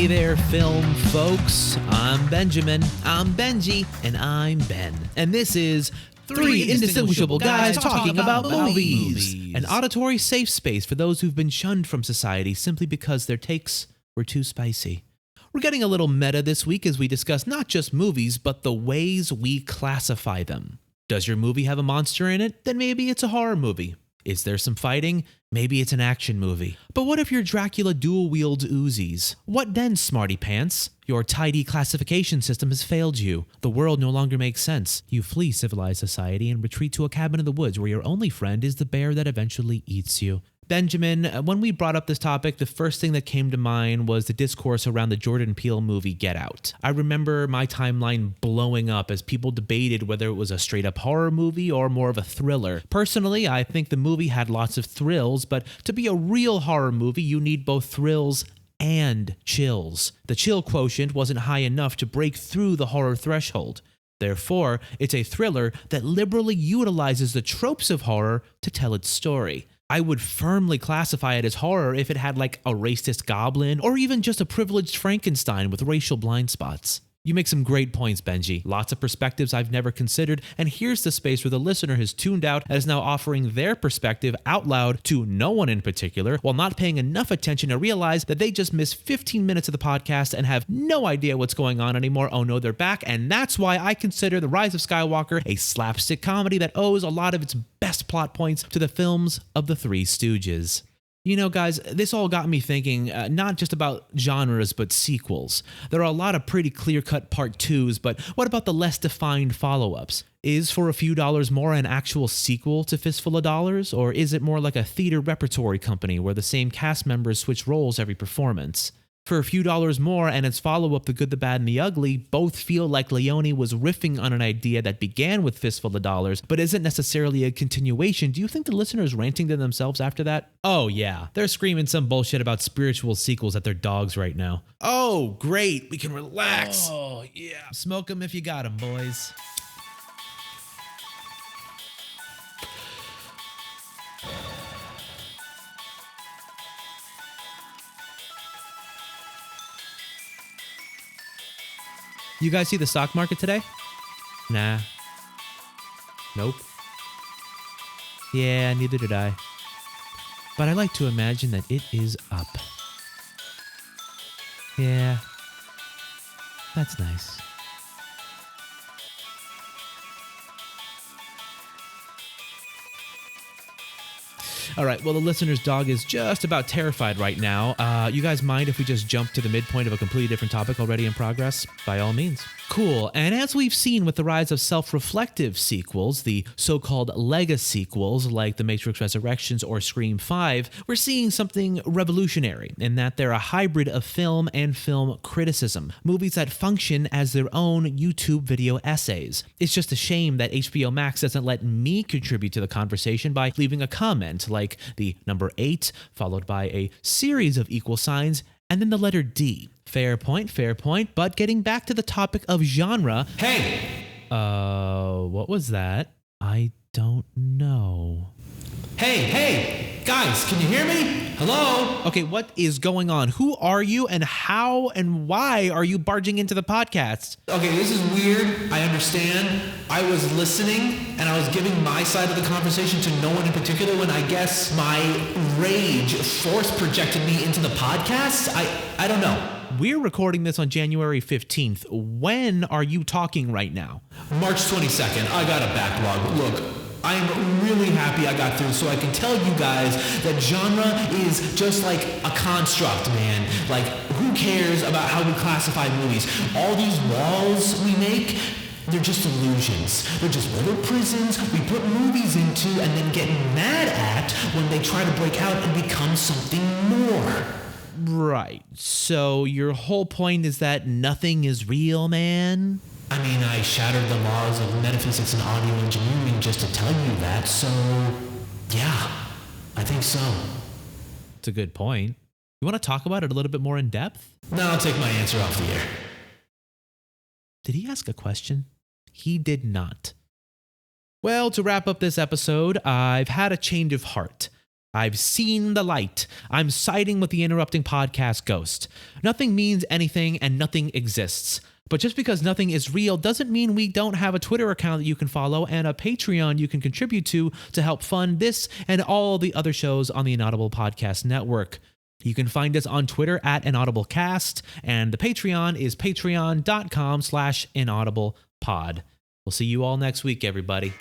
there, film folks. I'm Benjamin, I'm Benji, and I'm Ben. And this is Three Indistinguishable Guys Talking About Movies. An auditory safe space for those who've been shunned from society simply because their takes were too spicy. We're getting a little meta this week as we discuss not just movies, but the ways we classify them. Does your movie have a monster in it? Then maybe it's a horror movie. Is there some fighting? Maybe it's an action movie. But what if your Dracula dual-wields Uzis? What then, smarty pants? Your tidy classification system has failed you. The world no longer makes sense. You flee civilized society and retreat to a cabin in the woods where your only friend is the bear that eventually eats you. Benjamin, when we brought up this topic, the first thing that came to mind was the discourse around the Jordan Peele movie Get Out. I remember my timeline blowing up as people debated whether it was a straight-up horror movie or more of a thriller. Personally, I think the movie had lots of thrills, but to be a real horror movie, you need both thrills and chills. The chill quotient wasn't high enough to break through the horror threshold. Therefore, it's a thriller that liberally utilizes the tropes of horror to tell its story. I would firmly classify it as horror if it had like a racist goblin or even just a privileged Frankenstein with racial blind spots. You make some great points, Benji. Lots of perspectives I've never considered, and here's the space where the listener has tuned out and is now offering their perspective out loud to no one in particular, while not paying enough attention to realize that they just missed 15 minutes of the podcast and have no idea what's going on anymore. Oh no, they're back, and that's why I consider The Rise of Skywalker a slapstick comedy that owes a lot of its best plot points to the films of the Three Stooges. You know, guys, this all got me thinking not just about genres, but sequels. There are a lot of pretty clear-cut part twos, but what about the less defined follow-ups? Is For a Few Dollars More an actual sequel to Fistful of Dollars, or is it more like a theater repertory company where the same cast members switch roles every performance? For a Few Dollars More and its follow-up The Good, the Bad, and the Ugly both feel like Leone was riffing on an idea that began with Fistful of Dollars, but isn't necessarily a continuation. Do you think the listeners ranting to themselves after that? Oh yeah, they're screaming some bullshit about spiritual sequels at their dogs right now. Oh, great, we can relax. Oh yeah, smoke them if you got them, boys. You guys see the stock market today? Nah. Nope. Yeah, neither did I. But I like to imagine that it is up. Yeah. That's nice. All right, well, the listener's dog is just about terrified right now. You guys mind if we just jump to the midpoint of a completely different topic already in progress? By all means. Cool, and as we've seen with the rise of self-reflective sequels, the so-called legacy sequels like The Matrix Resurrections or Scream 5, we're seeing something revolutionary in that they're a hybrid of film and film criticism, movies that function as their own YouTube video essays. It's just a shame that HBO Max doesn't let me contribute to the conversation by leaving a comment like the number 8, followed by a series of equal signs, and then the letter D. Fair point, but getting back to the topic of genre... Hey! What was that? I don't know. Hey! Guys, can you hear me? Hello? Okay, what is going on? Who are you, and how and why are you barging into the podcast? Okay, this is weird. I understand. I was listening, and I was giving my side of the conversation to no one in particular when I guess my rage force projected me into the podcast. I don't know. We're recording this on January 15th. When are you talking right now? March 22nd. I got a backlog. Look, I'm really happy I got through so I can tell you guys that genre is just like a construct, man. Like, who cares about how we classify movies? All these walls we make, they're just illusions. They're just little prisons we put movies into and then get mad at when they try to break out and become something more. Right. So your whole point is that nothing is real, man? I mean, I shattered the laws of metaphysics and audio engineering just to tell you that, so yeah, I think so. It's a good point. You want to talk about it a little bit more in depth? No, I'll take my answer off the air. Did he ask a question? He did not. Well, to wrap up this episode, I've had a change of heart. I've seen the light. I'm siding with the interrupting podcast ghost. Nothing means anything and nothing exists. But just because nothing is real doesn't mean we don't have a Twitter account that you can follow and a Patreon you can contribute to help fund this and all the other shows on the Inaudible Podcast Network. You can find us on Twitter at InaudibleCast, and the Patreon is patreon.com/inaudiblepod. We'll see you all next week, everybody.